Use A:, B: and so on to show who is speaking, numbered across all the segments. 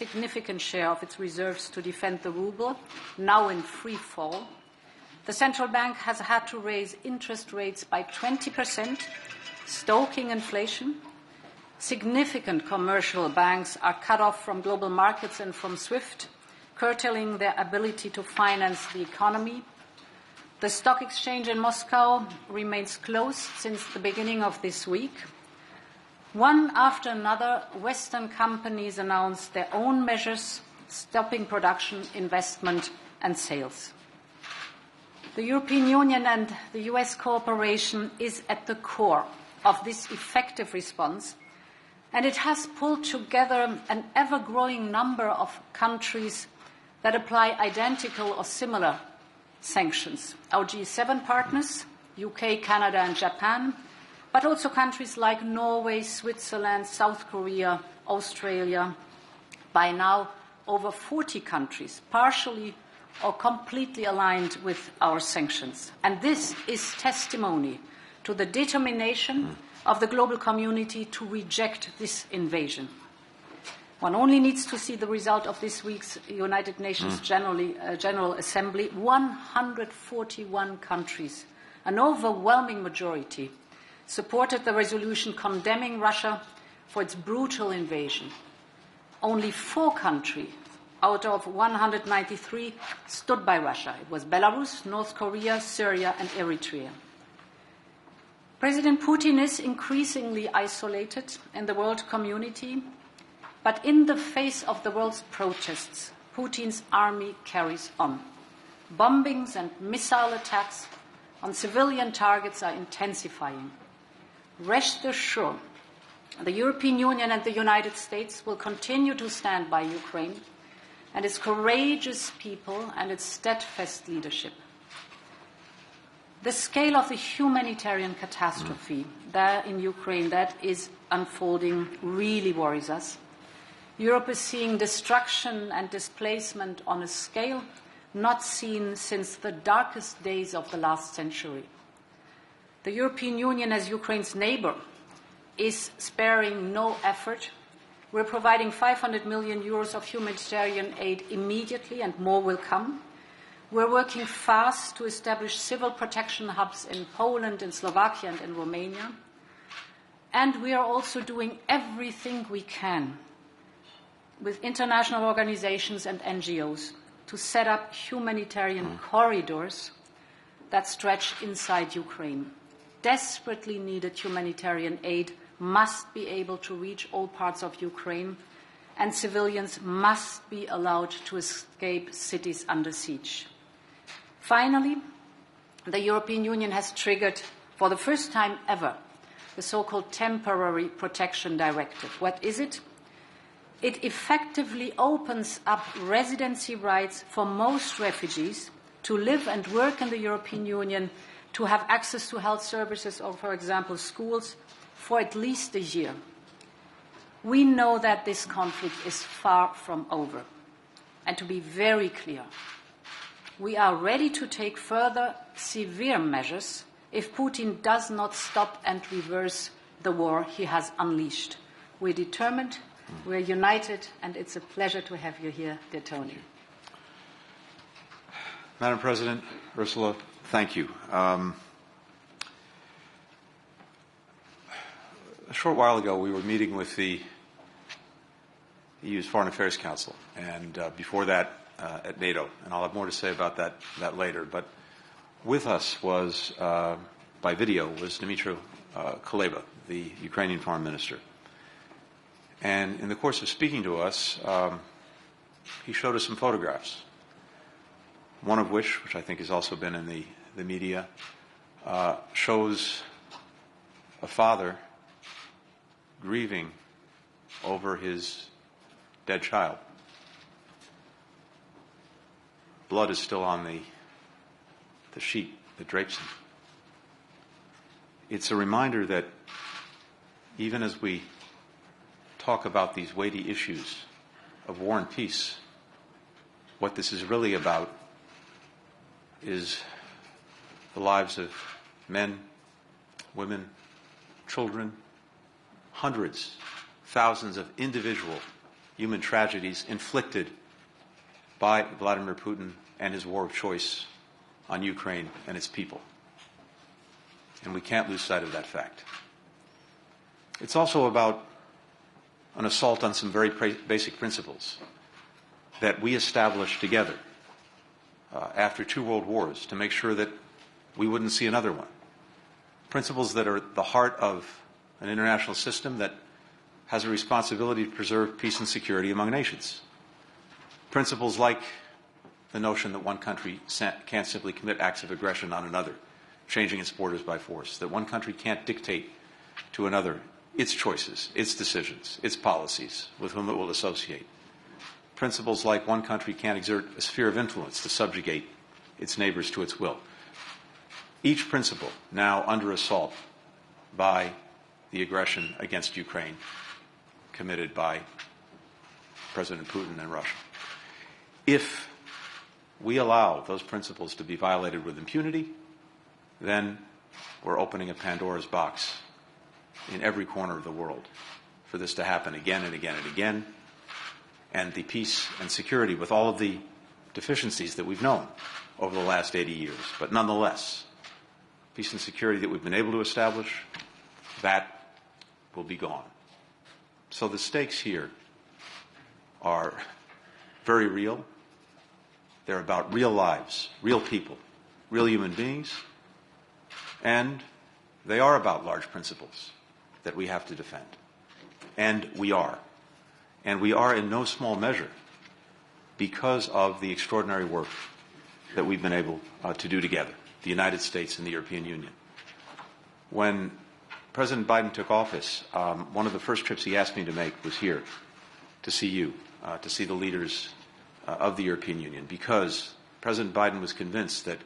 A: significant share of its reserves to defend the ruble, now in free fall. The central bank has had to raise interest rates by 20%, stoking inflation. Significant commercial banks are cut off from global markets and from SWIFT, curtailing their ability to finance the economy. The stock exchange in Moscow remains closed since the beginning of this week. One after another, Western companies announced their own measures, stopping production, investment and sales. The European Union and the US cooperation is at the core of this effective response, and it has pulled together an ever-growing number of countries that apply identical or similar sanctions. Our G7 partners, UK, Canada and Japan, but also countries like Norway, Switzerland, South Korea, Australia. By now, over 40 countries, partially or completely aligned with our sanctions. And this is testimony to the determination of the global community to reject this invasion. One only needs to see the result of this week's United Nations General Assembly. 141 countries, an overwhelming majority, supported the resolution condemning Russia for its brutal invasion. Only 4 countries out of 193 stood by Russia. It was Belarus, North Korea, Syria and Eritrea. President Putin is increasingly isolated in the world community, but in the face of the world's protests, Putin's army carries on. Bombings and missile attacks on civilian targets are intensifying. Rest assured, the European Union and the United States will continue to stand by Ukraine and its courageous people and its steadfast leadership. The scale of the humanitarian catastrophe there in Ukraine that is unfolding really worries us. Europe is seeing destruction and displacement on a scale not seen since the darkest days of the last century. The European Union, as Ukraine's neighbour, is sparing no effort. We're providing 500 million euros of humanitarian aid immediately, and more will come. We're working fast to establish civil protection hubs in Poland, in Slovakia and in Romania. And we are also doing everything we can with international organizations and NGOs to set up humanitarian corridors that stretch inside Ukraine. Desperately needed humanitarian aid must be able to reach all parts of Ukraine, and civilians must be allowed to escape cities under siege. Finally, the European Union has triggered, for the first time ever, the so-called Temporary Protection Directive. What is it? It effectively opens up residency rights for most refugees to live and work in the European Union, to have access to health services or, for example, schools, for at least a year. We know that this conflict is far from over. And to be very clear, we are ready to take further severe measures if Putin does not stop and reverse the war he has unleashed. We're determined, we're united, and it's a pleasure to have you here, dear Tony.
B: Madam President, Ursula, thank you. A short while ago, we were meeting with the EU's Foreign Affairs Council, and before that, at NATO. And I'll have more to say about that later. But with us was, by video, was Dmytro Kuleba, the Ukrainian Foreign Minister. And in the course of speaking to us, he showed us some photographs, one of which I think has also been in the media, shows a father grieving over his dead child. Blood is still on the sheet that drapes him. It's a reminder that even as we talk about these weighty issues of war and peace, what this is really about is the lives of men, women, children, hundreds, thousands of individual human tragedies inflicted by Vladimir Putin and his war of choice on Ukraine and its people. And we can't lose sight of that fact. It's also about an assault on some very basic principles that we established together after 2 world wars to make sure that we wouldn't see another one. Principles that are at the heart of an international system that has a responsibility to preserve peace and security among nations. Principles like the notion that one country can't simply commit acts of aggression on another, changing its borders by force, that one country can't dictate to another its choices, its decisions, its policies, with whom it will associate. Principles like one country can't exert a sphere of influence to subjugate its neighbors to its will. Each principle now under assault by the aggression against Ukraine committed by President Putin and Russia. If we allow those principles to be violated with impunity, then we're opening a Pandora's box in every corner of the world for this to happen again and again and again, and the peace and security with all of the deficiencies that we've known over the last 80 years. But nonetheless, peace and security that we've been able to establish, that will be gone. So the stakes here are very real. They're about real lives, real people, real human beings, and they are about large principles that we have to defend. And we are. And we are in no small measure because of the extraordinary work that we've been able to do together, the United States and the European Union. When President Biden took office, one of the first trips he asked me to make was here, to see you, to see the leaders of the European Union, because President Biden was convinced that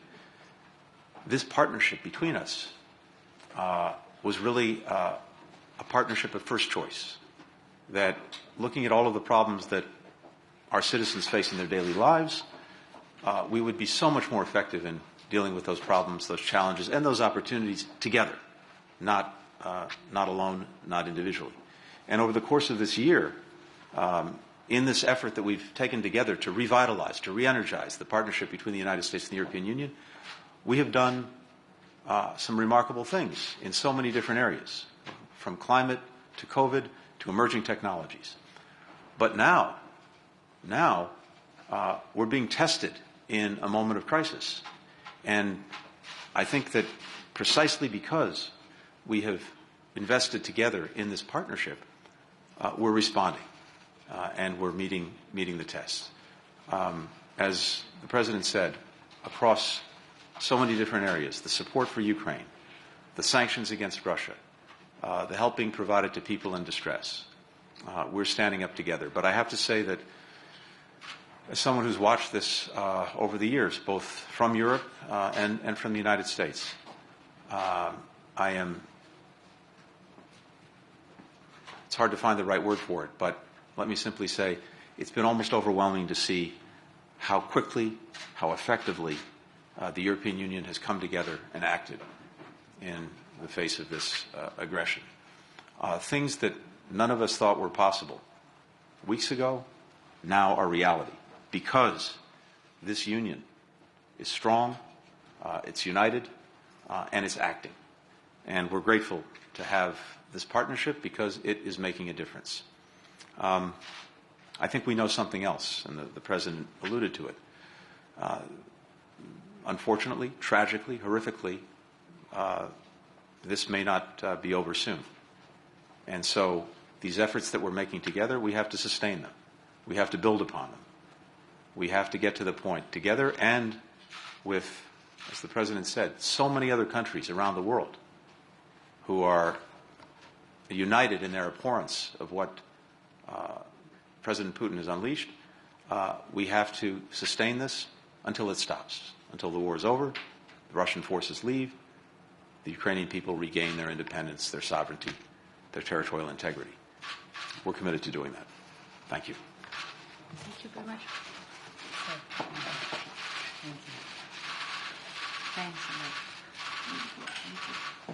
B: this partnership between us was really a partnership of first choice, that looking at all of the problems that our citizens face in their daily lives, we would be so much more effective in dealing with those problems, those challenges, and those opportunities together, not alone, not individually. And over the course of this year, in this effort that we've taken together to revitalize, to re-energize the partnership between the United States and the European Union, we have done some remarkable things in so many different areas, from climate to COVID to emerging technologies. But now we're being tested in a moment of crisis. And I think that precisely because we have invested together in this partnership, we're responding and we're meeting the tests. As the President said, across so many different areas, the support for Ukraine, the sanctions against Russia, the help being provided to people in distress, we're standing up together. But I have to say that as someone who's watched this over the years, both from Europe and from the United States, it's hard to find the right word for it, but let me simply say it's been almost overwhelming to see how quickly, how effectively the European Union has come together and acted in the face of this aggression. Things that none of us thought were possible weeks ago now are reality, because this union is strong, it's united, and it's acting. And we're grateful to have this partnership because it is making a difference. I think we know something else, and the President alluded to it. Unfortunately, tragically, horrifically, this may not be over soon. And so these efforts that we're making together, we have to sustain them. We have to build upon them. We have to get to the point together and with, as the President said, so many other countries around the world who are united in their abhorrence of what President Putin has unleashed. We have to sustain this until it stops, until the war is over, the Russian forces leave, the Ukrainian people regain their independence, their sovereignty, their territorial integrity. We're committed to doing that. Thank you.
A: Thank you very much.
C: Thank you. Thanks a lot. Thank you.